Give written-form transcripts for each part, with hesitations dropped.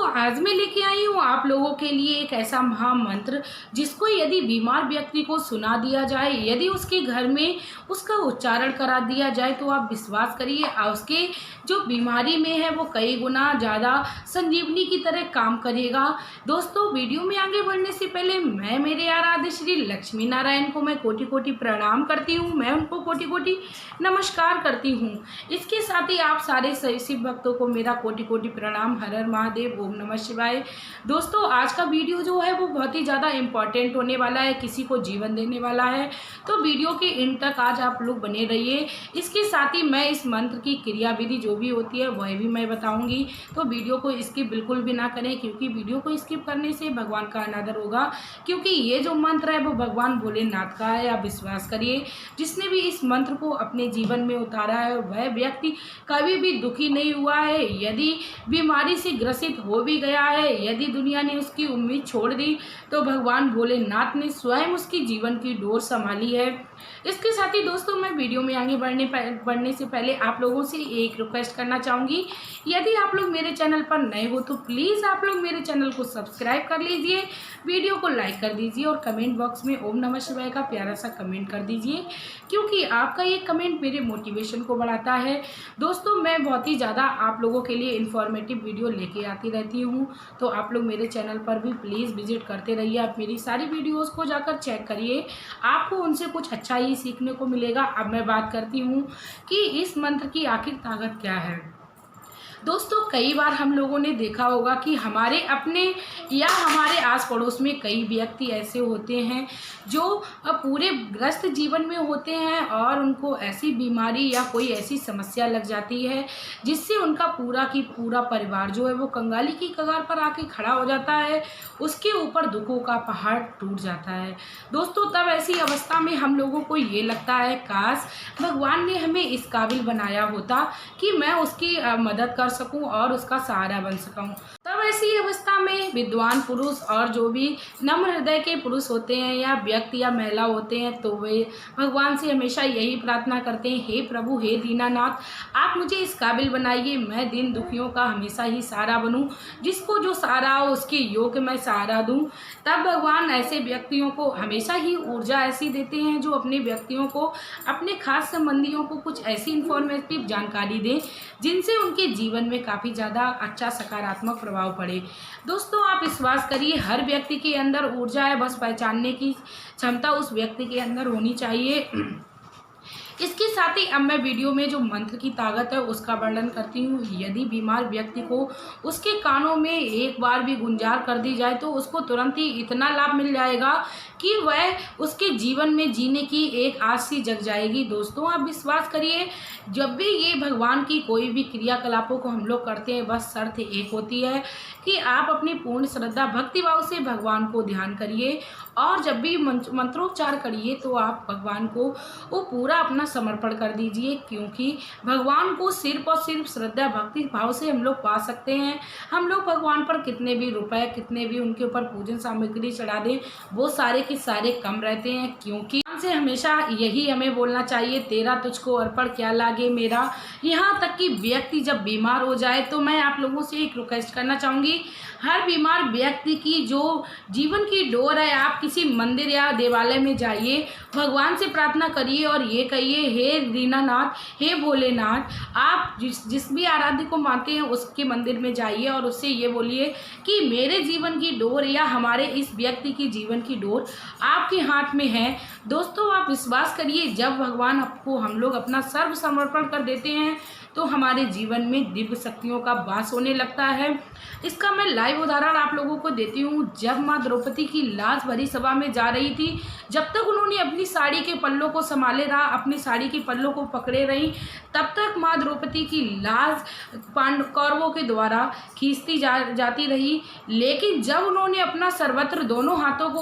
आज मैं लेके आई हूँ आप लोगों के लिए एक ऐसा महामंत्र जिसको यदि बीमार व्यक्ति को सुना दिया जाए, यदि उसके घर में उसका उच्चारण करा दिया जाए तो आप विश्वास करिए उसके जो बीमारी में है वो कई गुना ज़्यादा संजीवनी की तरह काम करेगा। दोस्तों, वीडियो में आगे बढ़ने से पहले मैं मेरे आराध्य श्री लक्ष्मी नारायण को मैं कोटि कोटि प्रणाम करती हूँ, मैं उनको कोटि कोटि नमस्कार करती हूँ। इसके साथ ही आप सारे शिव भक्तों को मेरा कोटि कोटि प्रणाम। हर हर महादेव, ओम नमः शिवाय। दोस्तों, आज का वीडियो जो है वो बहुत ही ज़्यादा इम्पॉर्टेंट होने वाला है, किसी को जीवन देने वाला है, तो वीडियो के एंड तक आज आप लोग बने रहिए। इसके साथ ही मैं इस मंत्र की क्रिया विधि जो भी होती है वह भी मैं बताऊंगी, तो वीडियो को स्किप बिल्कुल भी ना करें, क्योंकि वीडियो को स्किप करने से भगवान का अनादर होगा। क्योंकि ये जो मंत्र है वो भगवान भोलेनाथ का है। आप विश्वास करिए, जिसने भी इस मंत्र को अपने जीवन में उतारा है वह व्यक्ति कभी भी दुखी नहीं हुआ है। यदि बीमारी से ग्रसित हो भी गया है, यदि दुनिया ने उसकी उम्मीद छोड़ दी, तो भगवान भोलेनाथ ने स्वयं उसकी जीवन की डोर संभाली है। इसके साथ ही दोस्तों, मैं वीडियो में आगे बढ़ने से पहले आप लोगों से एक रिक्वेस्ट करना चाहूँगी। यदि आप लोग मेरे चैनल पर नए हो तो प्लीज़ आप लोग मेरे चैनल को सब्सक्राइब कर लीजिए, वीडियो को लाइक कर दीजिए और कमेंट बॉक्स में ओम नमः शिवाय का प्यारा सा कमेंट कर दीजिए, क्योंकि आपका ये कमेंट मेरे मोटिवेशन को बढ़ाता है। दोस्तों, मैं बहुत ही ज़्यादा आप लोगों के लिए इन्फॉर्मेटिव वीडियो लेके आती रहती हूँ, तो आप लोग मेरे चैनल पर भी प्लीज़ विजिट करते रहिए। आप मेरी सारी वीडियोज़ को जाकर चेक करिए, आपको उनसे कुछ अच्छा ही सीखने को मिलेगा। अब मैं बात करती हूँ कि इस मंत्र की आखिर ताकत क्या है। दोस्तों, कई बार हम लोगों ने देखा होगा कि हमारे अपने या हमारे आस पड़ोस में कई व्यक्ति ऐसे होते हैं जो पूरे ग्रस्त जीवन में होते हैं और उनको ऐसी बीमारी या कोई ऐसी समस्या लग जाती है जिससे उनका पूरा की पूरा परिवार जो है वो कंगाली की कगार पर आके खड़ा हो जाता है, उसके ऊपर दुखों का पहाड़ टूट जाता है। दोस्तों, तब ऐसी अवस्था में हम लोगों को ये लगता है काश भगवान ने हमें इस काबिल बनाया होता कि मैं उसकी मदद कर सकूं और उसका सहारा बन सकूं। तब ऐसी अवस्था में विद्वान पुरुष और जो भी नम्र हृदय के पुरुष होते हैं या व्यक्ति या महिला होते हैं, तो वे भगवान से हमेशा यही प्रार्थना करते हैं, हे प्रभु, हे दीनानाथ, आप मुझे इस काबिल बनाइए, मैं दीन दुखियों का हमेशा ही सहारा बनूं, जिसको जो सहारा हो उसके योग्य मैं सहारा दूं। तब भगवान ऐसे व्यक्तियों को हमेशा ही ऊर्जा ऐसी देते हैं जो अपने व्यक्तियों को, अपने खास संबंधियों को कुछ ऐसी इन्फॉर्मेटिव जानकारी दें जिनसे उनके जीवन में काफ़ी ज़्यादा अच्छा सकारात्मक प्रभाव पड़े। दोस्तों, आप विश्वास करिए, हर व्यक्ति के अंदर ऊर्जा है, बस पहचानने की क्षमता उस व्यक्ति के अंदर होनी चाहिए। इसके साथ ही अब मैं वीडियो में जो मंत्र की ताकत है उसका वर्णन करती हूँ। यदि बीमार व्यक्ति को उसके कानों में एक बार भी गुंजार कर दी जाए तो उसको तुरंत ही इतना लाभ मिल जाएगा कि वह उसके जीवन में जीने की एक आस सी जग जाएगी। दोस्तों, आप विश्वास करिए, जब भी ये भगवान की कोई भी क्रियाकलापों को हम लोग करते हैं, बस शर्त एक होती है कि आप अपनी पूर्ण श्रद्धा भक्तिभाव से भगवान को ध्यान करिए और जब भी मंत्रोच्चार करिए तो आप भगवान को वो पूरा अपना समर्पण कर दीजिए, क्योंकि भगवान को सिर्फ और सिर्फ श्रद्धा भक्ति भाव से हम लोग पा सकते हैं। हम लोग भगवान पर कितने भी रुपए, कितने भी उनके ऊपर पूजन सामग्री चढ़ा दें, वो सारे के सारे कम रहते हैं, क्योंकि से हमेशा यही हमें बोलना चाहिए, तेरा तुझको अर्पण क्या लागे मेरा। यहाँ तक कि व्यक्ति जब बीमार हो जाए तो मैं आप लोगों से एक रिक्वेस्ट करना चाहूँगी, हर बीमार व्यक्ति की जो जीवन की डोर है, आप किसी मंदिर या देवालय में जाइए, भगवान से प्रार्थना करिए और ये कहिए, हे दीनानाथ, हे भोलेनाथ, आप जिस भी आराध्य को मानते हैं उसके मंदिर में जाइए और उससे ये बोलिए कि मेरे जीवन की डोर या हमारे इस व्यक्ति की जीवन की डोर आपके हाथ में है। दोस्तों, आप विश्वास करिए, जब भगवान आपको हम लोग अपना सर्व समर्पण कर देते हैं तो हमारे जीवन में दिव्य शक्तियों का वास होने लगता है। इसका मैं लाइव उदाहरण आप लोगों को देती हूँ। जब माँ द्रौपदी की लाज भरी सभा में जा रही थी, जब तक उन्होंने अपनी साड़ी के पल्लों को संभाले रहा, अपनी साड़ी के पल्लों को पकड़े रही, तब तक माँ द्रौपदी की लाज कौरवों के द्वारा खींचती जाती रही। लेकिन जब उन्होंने अपना सर्वत्र दोनों हाथों को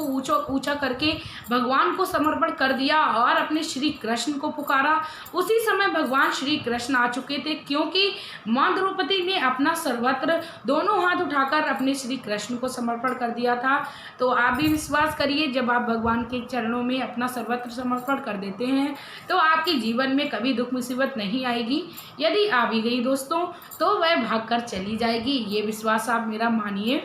ऊंचा करके भगवान को समर्पित समर्पण कर दिया और अपने श्री कृष्ण को पुकारा। उसी समय भगवान श्री कृष्ण आ चुके थे, क्योंकि माँ द्रौपदी ने अपना सर्वत्र दोनों हाथ उठाकर अपने श्री कृष्ण को समर्पण कर दिया था। तो आप भी विश्वास करिए, जब आप भगवान के चरणों में अपना सर्वत्र समर्पण कर देते हैं तो आपके जीवन में कभी दुख मुसीबत नहीं आएगी। यदि आ भी गई दोस्तों तो वह भागकर चली जाएगी। ये विश्वास आप मेरा मानिए,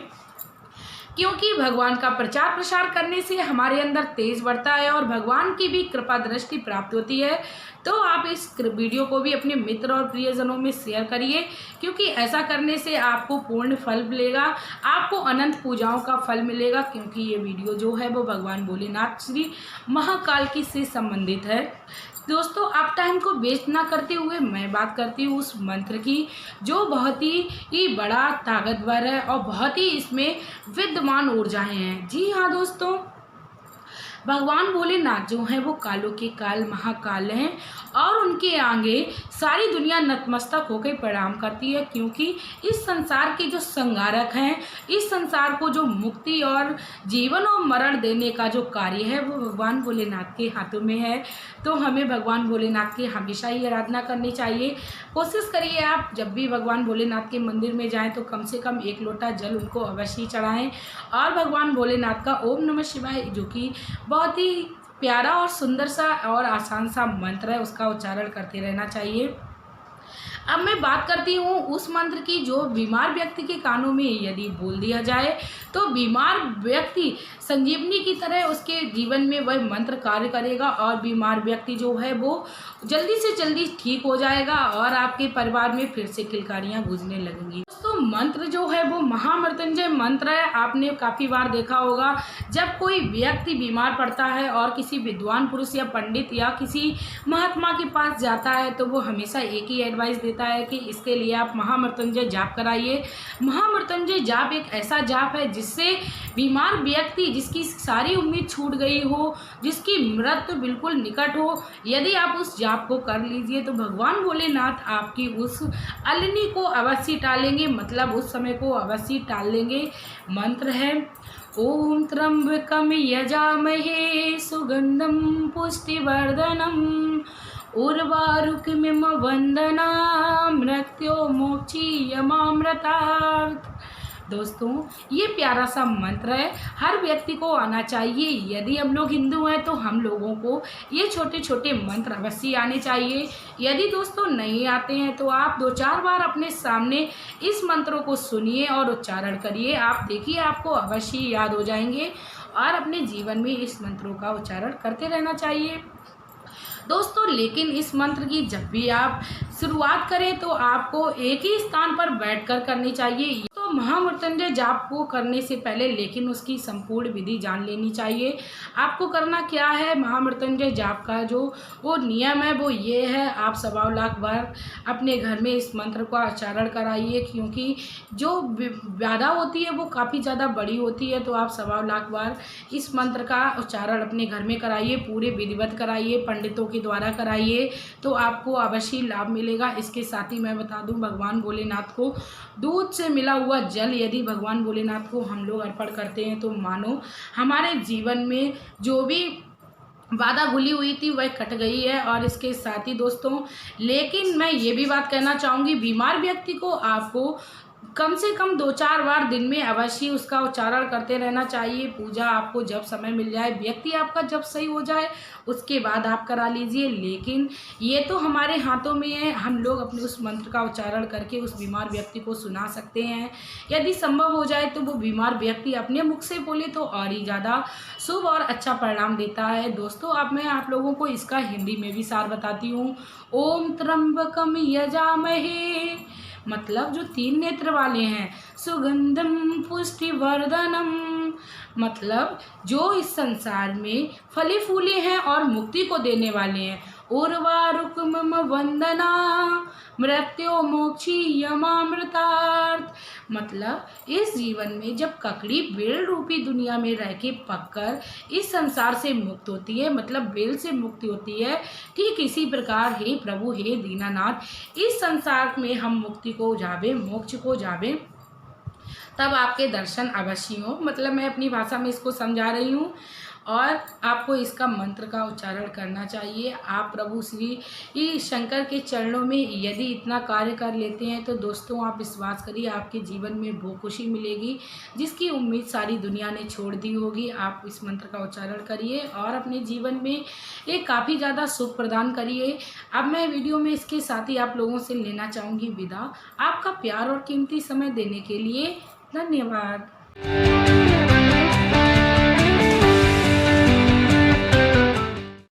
क्योंकि भगवान का प्रचार प्रसार करने से हमारे अंदर तेज बढ़ता है और भगवान की भी कृपा दृष्टि प्राप्त होती है। तो आप इस वीडियो को भी अपने मित्र और प्रियजनों में शेयर करिए, क्योंकि ऐसा करने से आपको पूर्ण फल मिलेगा, आपको अनंत पूजाओं का फल मिलेगा। क्योंकि ये वीडियो जो है वो भगवान भोलेनाथ श्री महाकाल की से संबंधित है। दोस्तों, आप टाइम को वेस्ट ना करते हुए मैं बात करती हूँ उस मंत्र की जो बहुत ही बड़ा ताकतवर है और बहुत ही इसमें विद्यमान ऊर्जाएं हैं। जी हाँ दोस्तों, भगवान भोलेनाथ जो हैं वो कालों के काल महाकाल हैं और उनके आगे सारी दुनिया नतमस्तक होकर प्रणाम करती है, क्योंकि इस संसार के जो संहारक हैं, इस संसार को जो मुक्ति और जीवन और मरण देने का जो कार्य है वो भगवान भोलेनाथ के हाथों में है। तो हमें भगवान भोलेनाथ की हमेशा ही आराधना करनी चाहिए। कोशिश करिए आप जब भी भगवान भोलेनाथ के मंदिर में जाएं तो कम से कम 1 लोटा जल उनको अवश्य चढ़ाएं और भगवान भोलेनाथ का ओम नमः शिवाय, जो कि बहुत ही प्यारा और सुंदर सा और आसान सा मंत्र है, उसका उच्चारण करते रहना चाहिए। अब मैं बात करती हूँ उस मंत्र की जो बीमार व्यक्ति के कानों में यदि बोल दिया जाए तो बीमार व्यक्ति संजीवनी की तरह उसके जीवन में वह मंत्र कार्य करेगा और बीमार व्यक्ति जो है वो जल्दी से जल्दी ठीक हो जाएगा और आपके परिवार में फिर से किलकारियाँ गूंजने लगेंगी। दोस्तों, मंत्र जो है वो महामृत्युंजय मंत्र है। आपने काफ़ी बार देखा होगा जब कोई व्यक्ति बीमार पड़ता है और किसी विद्वान पुरुष या पंडित या किसी महात्मा के पास जाता है तो वो हमेशा एक ही एडवाइस देता है कि इसके लिए आप महामृत्युंजय जाप कराइए। महामृत्युंजय जाप एक ऐसा जाप है जिससे बीमार व्यक्ति जिसकी सारी उम्मीद छूट गई हो, जिसकी मृत्यु बिल्कुल निकट हो, यदि आप उस जाप को कर लीजिए तो भगवान भोलेनाथ आपकी उस अलनी को अवश्य टालेंगे, मतलब उस समय को अवश्य टाल लेंगे। मंत्र है ओम त्र्यंबकम यजामहे सुगंधम पुष्टिवर्धनम उर्वारुकमिव वंदना मृत्यो मोक्षीयमामृतात्। दोस्तों, ये प्यारा सा मंत्र है, हर व्यक्ति को आना चाहिए। यदि हम लोग हिंदू हैं तो हम लोगों को ये छोटे छोटे मंत्र अवश्य आने चाहिए। यदि दोस्तों नहीं आते हैं तो आप 2-4 बार अपने सामने इस मंत्रों को सुनिए और उच्चारण करिए। आप देखिए आपको अवश्य याद हो जाएंगे और अपने जीवन में इस मंत्रों का उच्चारण करते रहना चाहिए दोस्तों। लेकिन इस मंत्र की जब भी आप शुरुआत करें तो आपको एक ही स्थान पर बैठकर करनी चाहिए। तो महामृत्युंजय जाप को करने से पहले लेकिन उसकी संपूर्ण विधि जान लेनी चाहिए। आपको करना क्या है, महामृत्युंजय जाप का जो वो नियम है वो ये है, आप 1.25 लाख बार अपने घर में इस मंत्र का उच्चारण कराइए, क्योंकि जो बाधा होती है वो काफ़ी ज़्यादा बड़ी होती है। तो आप 1.25 लाख बार इस मंत्र का उच्चारण अपने घर में कराइए, पूरे विधिवत कराइए, पंडितों के द्वारा कराइए, तो आपको अवश्य लाभ मिलेगा। इसके साथ ही मैं बता दूं, भगवान भोलेनाथ को दूध से मिला हुआ जल यदि भगवान भोलेनाथ को हम लोग अर्पण करते हैं तो मानो हमारे जीवन में जो भी बाधा भूली हुई थी वह कट गई है। और इसके साथ ही दोस्तों, लेकिन मैं ये भी बात कहना चाहूँगी, बीमार व्यक्ति को आपको कम से कम 2-4 बार दिन में अवश्य उसका उच्चारण करते रहना चाहिए। पूजा आपको जब समय मिल जाए, व्यक्ति आपका जब सही हो जाए उसके बाद आप करा लीजिए। लेकिन ये तो हमारे हाथों में है, हम लोग अपने उस मंत्र का उच्चारण करके उस बीमार व्यक्ति को सुना सकते हैं। यदि संभव हो जाए तो वो बीमार व्यक्ति अपने मुख से बोले तो और ही ज़्यादा शुभ और अच्छा परिणाम देता है। दोस्तों, अब मैं आप लोगों को इसका हिंदी में भी सार बताती हूँ। ओम त्र्यंबकम यजामहे, मतलब जो 3 नेत्र वाले हैं, सुगंधम पुष्टिवर्धनम, मतलब जो इस संसार में फले फूले हैं और मुक्ति को देने वाले हैं, उर्वारुकम वंदना मृत्यो मोक्षीयमामृतात्, मतलब इस जीवन में जब ककड़ी बेल रूपी दुनिया में रह के पककर इस संसार से मुक्त होती है, मतलब बेल से मुक्ति होती है, ठीक इसी प्रकार हे प्रभु हे दीनानाथ, इस संसार में हम मुक्ति को जावे, मोक्ष को जावे, तब आपके दर्शन अवश्य हो। मतलब मैं अपनी भाषा में इसको समझा रही हूँ। और आपको इसका मंत्र का उच्चारण करना चाहिए। आप प्रभु श्री शंकर के चरणों में यदि इतना कार्य कर लेते हैं तो दोस्तों आप विश्वास करिए आपके जीवन में वो खुशी मिलेगी जिसकी उम्मीद सारी दुनिया ने छोड़ दी होगी। आप इस मंत्र का उच्चारण करिए और अपने जीवन में ये काफ़ी ज़्यादा सुख प्रदान करिए। अब मैं वीडियो में इसके साथ ही आप लोगों से लेना चाहूँगी विदा। आपका प्यार और कीमती समय देने के लिए धन्यवाद।